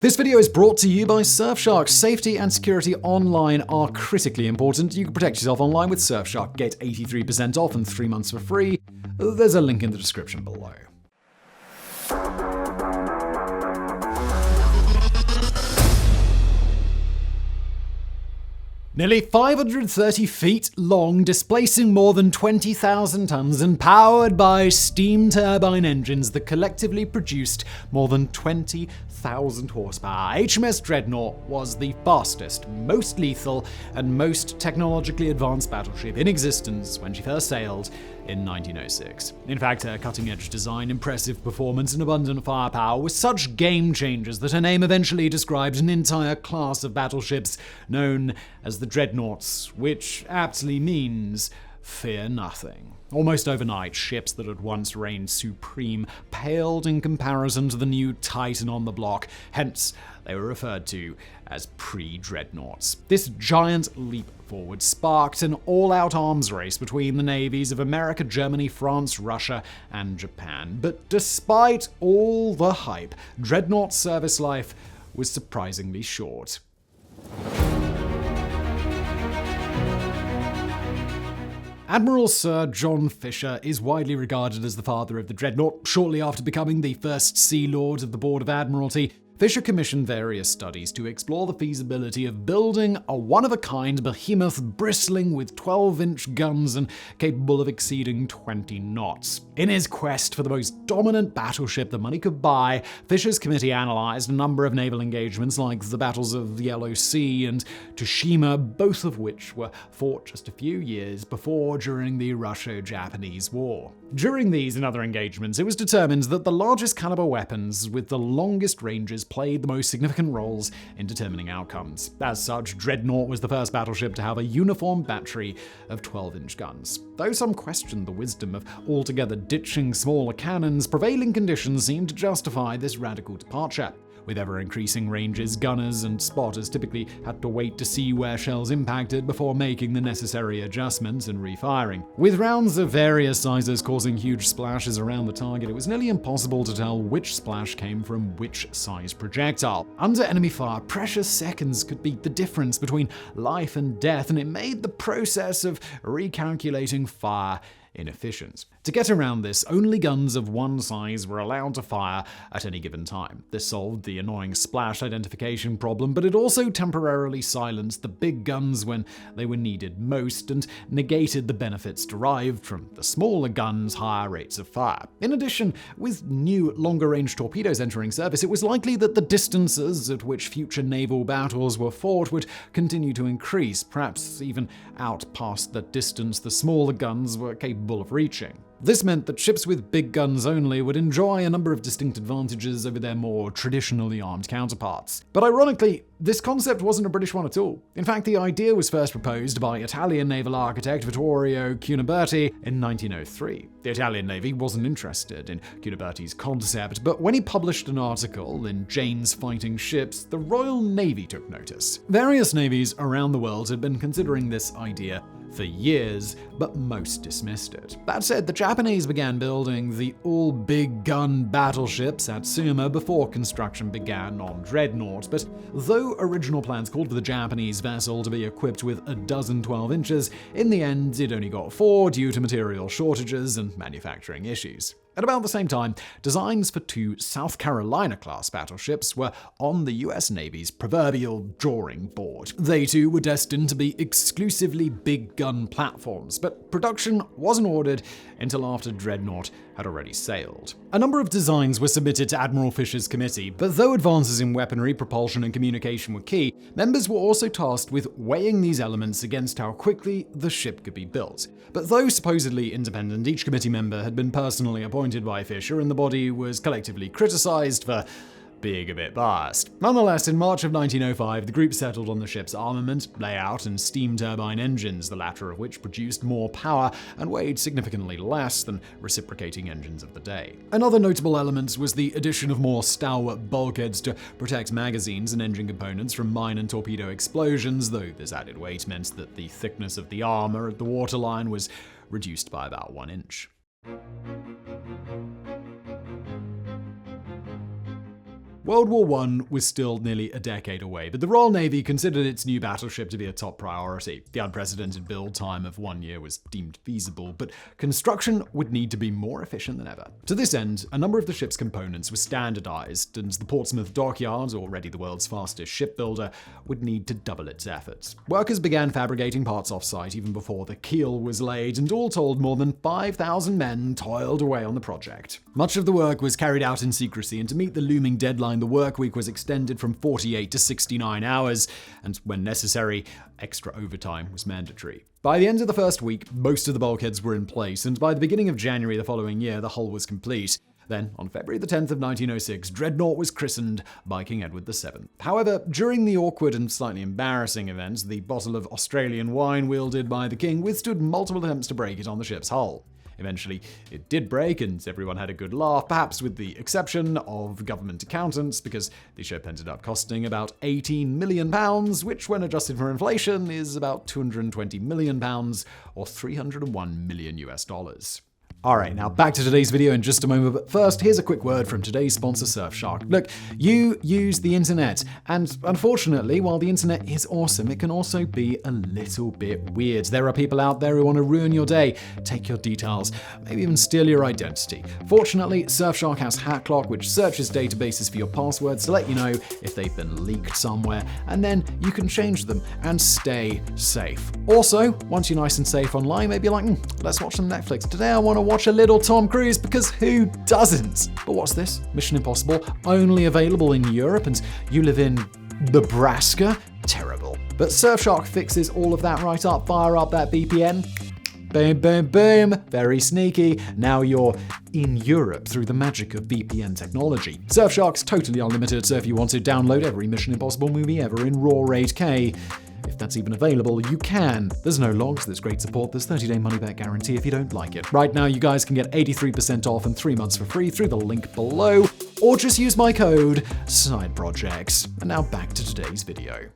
This video is brought to you by Surfshark. Safety and security online are critically important. You can protect yourself online with Surfshark. Get 83% off and 3 months for free. There's a link in the description below. Nearly 530 feet long, displacing more than 20,000 tons and powered by steam turbine engines that collectively produced more than 20,000 horsepower. HMS Dreadnought was the fastest, most lethal, and most technologically advanced battleship in existence when she first sailed in 1906. In fact, her cutting-edge design, impressive performance, and abundant firepower were such game changers that her name eventually described an entire class of battleships known as the Dreadnoughts, which aptly means fear nothing. Almost overnight, ships that had once reigned supreme paled in comparison to the new titan on the block, hence they were referred to as pre-dreadnoughts. This giant leap forward sparked an all-out arms race between the navies of America, Germany, France, Russia, and Japan. But despite all the hype, Dreadnought's service life was surprisingly short. Admiral Sir John Fisher is widely regarded as the father of the Dreadnought. Shortly after becoming the first Sea Lord of the Board of Admiralty, Fisher commissioned various studies to explore the feasibility of building a one-of-a-kind behemoth bristling with 12-inch guns and capable of exceeding 20 knots. In his quest for the most dominant battleship that money could buy, Fisher's committee analyzed a number of naval engagements like the battles of the Yellow Sea and Tsushima, both of which were fought just a few years before during the Russo-Japanese War. During these and other engagements, it was determined that the largest caliber weapons with the longest ranges played the most significant roles in determining outcomes. As such, Dreadnought was the first battleship to have a uniform battery of 12-inch guns. Though some questioned the wisdom of altogether ditching smaller cannons, prevailing conditions seemed to justify this radical departure. With ever-increasing ranges, gunners and spotters typically had to wait to see where shells impacted before making the necessary adjustments and refiring. With rounds of various sizes causing huge splashes around the target, it was nearly impossible to tell which splash came from which size projectile. Under enemy fire, precious seconds could be the difference between life and death, and it made the process of recalculating fire inefficient. To get around this, only guns of one size were allowed to fire at any given time. This solved the annoying splash identification problem, but it also temporarily silenced the big guns when they were needed most and negated the benefits derived from the smaller guns' higher rates of fire. In addition, with new longer-range torpedoes entering service, it was likely that the distances at which future naval battles were fought would continue to increase, perhaps even out past the distance the smaller guns were capable of reaching. This meant that ships with big guns only would enjoy a number of distinct advantages over their more traditionally armed counterparts. But ironically, this concept wasn't a British one at all. In fact, the idea was first proposed by Italian naval architect Vittorio Cuniberti in 1903. The Italian Navy wasn't interested in Cuniberti's concept, but when he published an article in Jane's Fighting Ships, the Royal Navy took notice. Various navies around the world had been considering this idea for years, but most dismissed it. That said, the Japanese began building the all-big-gun battleship Satsuma before construction began on Dreadnought, but though original plans called for the Japanese vessel to be equipped with a dozen 12 inches, in the end it only got 4 due to material shortages and manufacturing issues. At about the same time, designs for 2 South Carolina-class battleships were on the US Navy's proverbial drawing board. They too were destined to be exclusively big-gun platforms, but production wasn't ordered until after Dreadnought had already sailed. A number of designs were submitted to Admiral Fisher's committee, but though advances in weaponry, propulsion, and communication were key, members were also tasked with weighing these elements against how quickly the ship could be built. But though supposedly independent, each committee member had been personally appointed by Fisher, and the body was collectively criticized for being a bit biased. Nonetheless, in March of 1905, the group settled on the ship's armament, layout, and steam turbine engines, the latter of which produced more power and weighed significantly less than reciprocating engines of the day. Another notable element was the addition of more stalwart bulkheads to protect magazines and engine components from mine and torpedo explosions, though this added weight meant that the thickness of the armor at the waterline was reduced by about 1 inch. World War I was still nearly a decade away, but the Royal Navy considered its new battleship to be a top priority. The unprecedented build time of 1 year was deemed feasible, but construction would need to be more efficient than ever. To this end, a number of the ship's components were standardized, and the Portsmouth Dockyard, already the world's fastest shipbuilder, would need to double its efforts. Workers began fabricating parts off-site even before the keel was laid, and all told, more than 5,000 men toiled away on the project. Much of the work was carried out in secrecy, and to meet the looming deadline, the work week was extended from 48 to 69 hours, and when necessary, extra overtime was mandatory. By the end of the first week, most of the bulkheads were in place, and by the beginning of January the following year, the hull was complete. Then, on February the 10th of 1906, Dreadnought was christened by King Edward VII. However, during the awkward and slightly embarrassing event, the bottle of Australian wine wielded by the king withstood multiple attempts to break it on the ship's hull. Eventually, it did break, and everyone had a good laugh, perhaps with the exception of government accountants, because the ship ended up costing about £18 million, which, when adjusted for inflation, is about £220 million, or $301 million US. Alright, now back to today's video in just a moment, but first, here's a quick word from today's sponsor, Surfshark. Look, you use the internet, and unfortunately, while the internet is awesome, it can also be a little bit weird. There are people out there who want to ruin your day, take your details, maybe even steal your identity. Fortunately, Surfshark has HackLock, which searches databases for your passwords to let you know if they've been leaked somewhere, and then you can change them and stay safe. Also, once you're nice and safe online, maybe you're like, let's watch some Netflix. Today I want to watch a little Tom Cruise, because who doesn't? But what's this? Mission Impossible, only available in Europe, and you live in Nebraska? Terrible. But Surfshark fixes all of that right up. Fire up that VPN. Boom, boom, boom. Very sneaky. Now you're in Europe through the magic of VPN technology. Surfshark's totally unlimited, so if you want to download every Mission Impossible movie ever in RAW 8K, if that's even available, you can. There's no logs, there's great support, there's 30-day money-back guarantee if you don't like it. Right now, you guys can get 83% off and 3 months for free through the link below, or just use my code SIDEPROJECTS. And now back to today's video.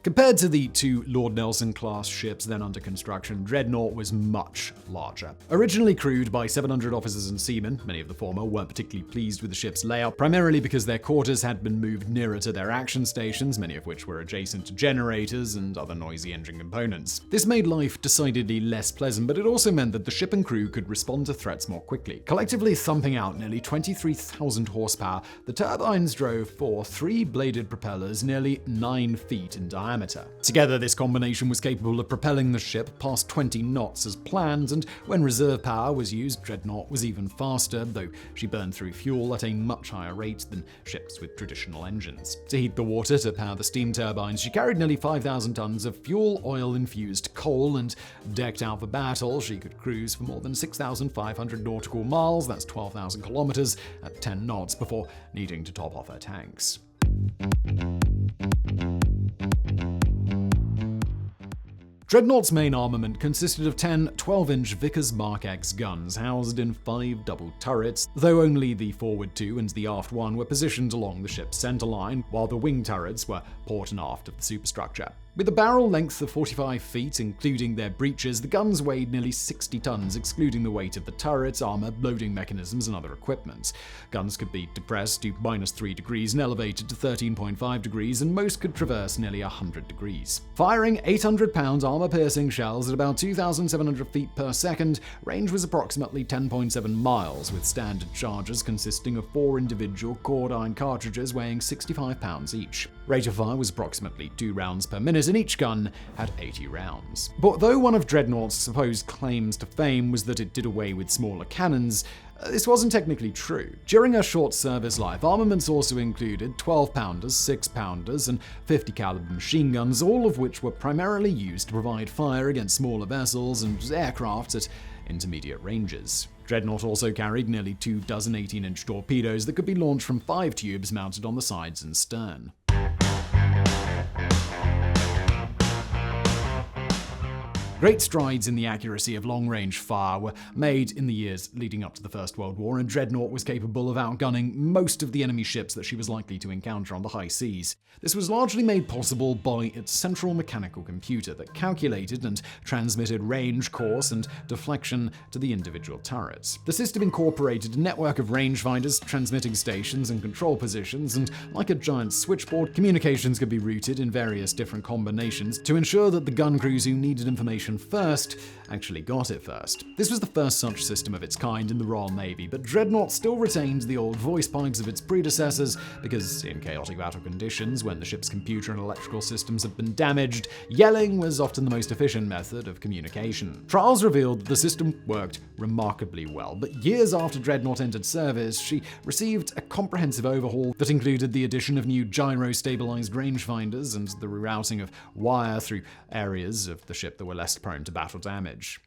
Compared to the two Lord Nelson-class ships then under construction, Dreadnought was much larger. Originally crewed by 700 officers and seamen, many of the former weren't particularly pleased with the ship's layout, primarily because their quarters had been moved nearer to their action stations, many of which were adjacent to generators and other noisy engine components. This made life decidedly less pleasant, but it also meant that the ship and crew could respond to threats more quickly. Collectively thumping out nearly 23,000 horsepower, the turbines drove 4 three-bladed propellers nearly 9 feet in diameter. Together, this combination was capable of propelling the ship past 20 knots as planned, and when reserve power was used, Dreadnought was even faster, though she burned through fuel at a much higher rate than ships with traditional engines. To heat the water to power the steam turbines, she carried nearly 5,000 tons of fuel oil-infused coal, and decked out for battle, she could cruise for more than 6,500 nautical miles, that's 12,000 kilometers, at 10 knots before needing to top off her tanks. Dreadnought's main armament consisted of 10 12-inch Vickers Mark X guns housed in 5 double turrets, though only the forward 2 and the aft 1 were positioned along the ship's centerline, while the wing turrets were port and aft of the superstructure. With a barrel length of 45 feet, including their breeches, the guns weighed nearly 60 tons, excluding the weight of the turrets, armor, loading mechanisms, and other equipment. Guns could be depressed to -3 degrees and elevated to 13.5 degrees, and most could traverse nearly 100 degrees. Firing 800-pound armor-piercing shells at about 2,700 feet per second, range was approximately 10.7 miles, with standard charges consisting of 4 individual cord-iron cartridges weighing 65 pounds each. Rate of fire was approximately 2 rounds per minute, and each gun had 80 rounds. But though one of Dreadnought's supposed claims to fame was that it did away with smaller cannons, this wasn't technically true. During her short service life, armaments also included 12-pounders, 6-pounders, and 50-caliber machine guns, all of which were primarily used to provide fire against smaller vessels and aircraft at intermediate ranges. Dreadnought also carried nearly 2 dozen 18-inch torpedoes that could be launched from 5 tubes mounted on the sides and stern. Great strides in the accuracy of long-range fire were made in the years leading up to the First World War, and Dreadnought was capable of outgunning most of the enemy ships that she was likely to encounter on the high seas. This was largely made possible by its central mechanical computer that calculated and transmitted range, course, and deflection to the individual turrets. The system incorporated a network of rangefinders, transmitting stations, and control positions, and like a giant switchboard, communications could be routed in various different combinations to ensure that the gun crews who needed information first actually got it first. This was the first such system of its kind in the Royal Navy, but Dreadnought still retained the old voice pipes of its predecessors because, in chaotic battle conditions, when the ship's computer and electrical systems had been damaged, yelling was often the most efficient method of communication. Trials revealed that the system worked remarkably well, but years after Dreadnought entered service, she received a comprehensive overhaul that included the addition of new gyro-stabilized rangefinders and the rerouting of wire through areas of the ship that were less prone to battle damage.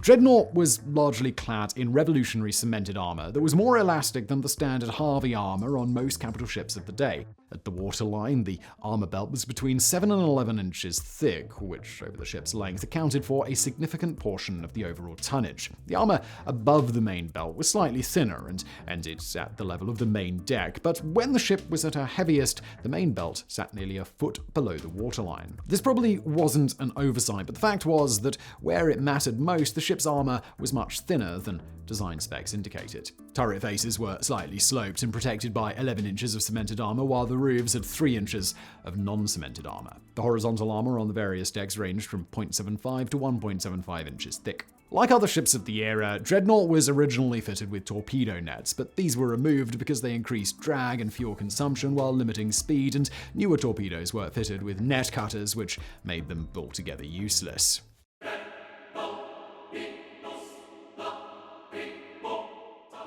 Dreadnought was largely clad in revolutionary cemented armor that was more elastic than the standard Harvey armor on most capital ships of the day. At the waterline, the armor belt was between 7 and 11 inches thick, which, over the ship's length, accounted for a significant portion of the overall tonnage. The armor above the main belt was slightly thinner and ended at the level of the main deck, but when the ship was at her heaviest, the main belt sat nearly a foot below the waterline. This probably wasn't an oversight, but the fact was that where it mattered most, the ship's armor was much thinner than design specs indicated. Turret faces were slightly sloped and protected by 11 inches of cemented armor, while the roofs had 3 inches of non-cemented armor. The horizontal armor on the various decks ranged from 0.75 to 1.75 inches thick. Like other ships of the era, Dreadnought was originally fitted with torpedo nets, but these were removed because they increased drag and fuel consumption while limiting speed, and newer torpedoes were fitted with net cutters, which made them altogether useless.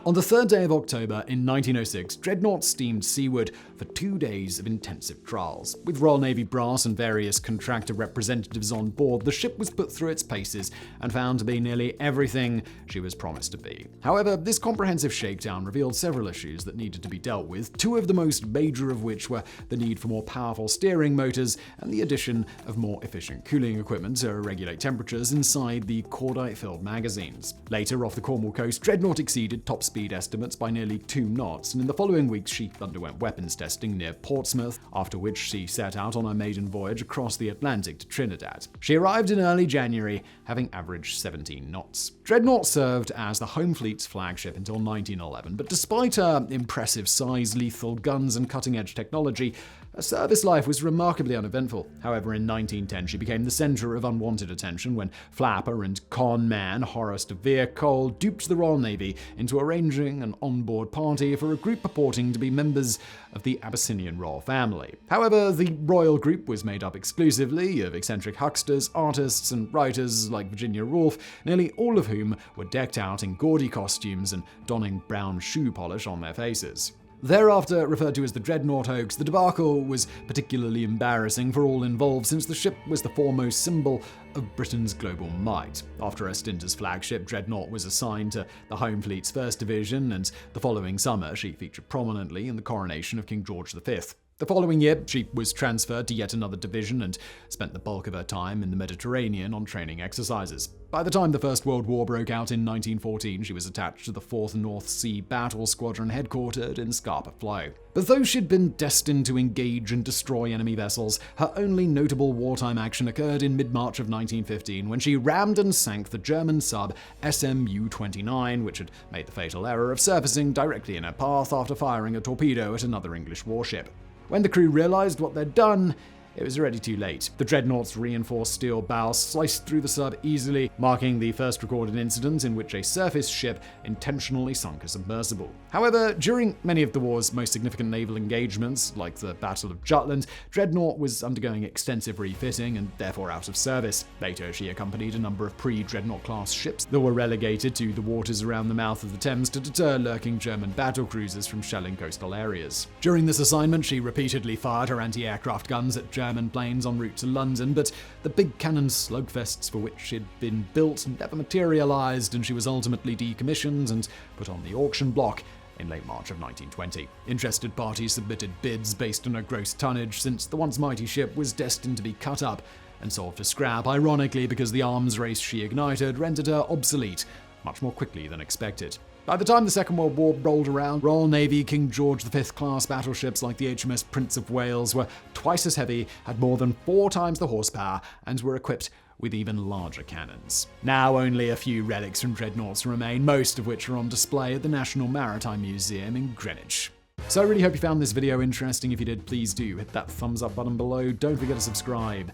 On the 3rd day of October in 1906, Dreadnought steamed seaward for 2 days of intensive trials. With Royal Navy brass and various contractor representatives on board, the ship was put through its paces and found to be nearly everything she was promised to be. However, this comprehensive shakedown revealed several issues that needed to be dealt with, 2 of the most major of which were the need for more powerful steering motors and the addition of more efficient cooling equipment to regulate temperatures inside the cordite-filled magazines. Later, off the Cornwall coast, Dreadnought exceeded top speed estimates by nearly 2 knots, and in the following weeks she underwent weapons testing near Portsmouth, after which she set out on her maiden voyage across the Atlantic to Trinidad. She arrived in early January, having averaged 17 knots. Dreadnought served as the home fleet's flagship until 1911, but despite her impressive size, lethal guns, and cutting-edge technology, her service life was remarkably uneventful. However, in 1910 she became the center of unwanted attention when flapper and con man Horace de Vere Cole duped the Royal Navy into arranging an onboard party for a group purporting to be members of the Abyssinian royal family. However, the royal group was made up exclusively of eccentric hucksters, artists, and writers like Virginia Woolf, nearly all of whom were decked out in gaudy costumes and donning brown shoe polish on their faces. Thereafter referred to as the Dreadnought hoax, the debacle was particularly embarrassing for all involved since the ship was the foremost symbol of Britain's global might. After her stint as flagship, Dreadnought was assigned to the Home Fleet's 1st Division, and the following summer she featured prominently in the coronation of King George V. The following year, she was transferred to yet another division and spent the bulk of her time in the Mediterranean on training exercises. By the time the First World War broke out in 1914, she was attached to the 4th North Sea Battle Squadron headquartered in Scapa Flow. But though she'd been destined to engage and destroy enemy vessels, her only notable wartime action occurred in mid-March of 1915 when she rammed and sank the German sub SMU-29, which had made the fatal error of surfacing directly in her path after firing a torpedo at another English warship. When the crew realized what they'd done, it was already too late. The Dreadnought's reinforced steel bow sliced through the sub easily, marking the first recorded incident in which a surface ship intentionally sunk a submersible. However, during many of the war's most significant naval engagements, like the Battle of Jutland, Dreadnought was undergoing extensive refitting and therefore out of service. Later, she accompanied a number of pre-Dreadnought-class ships that were relegated to the waters around the mouth of the Thames to deter lurking German battle cruisers from shelling coastal areas. During this assignment, she repeatedly fired her anti-aircraft guns at German planes en route to London, but the big cannon slugfests for which she'd been built never materialized, and she was ultimately decommissioned and put on the auction block in late March of 1920. Interested parties submitted bids based on a gross tonnage, since the once mighty ship was destined to be cut up and sold for scrap, ironically because the arms race she ignited rendered her obsolete much more quickly than expected. By the time the Second World War rolled around, Royal Navy King George V class battleships like the HMS Prince of Wales were twice as heavy, had more than 4 times the horsepower, and were equipped with even larger cannons. Now only a few relics from dreadnoughts remain, most of which are on display at the National Maritime Museum in Greenwich. So I really hope you found this video interesting. If you did, please do hit that thumbs up button below. Don't forget to subscribe,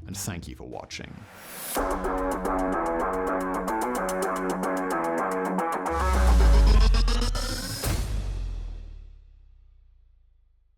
and thank you for watching.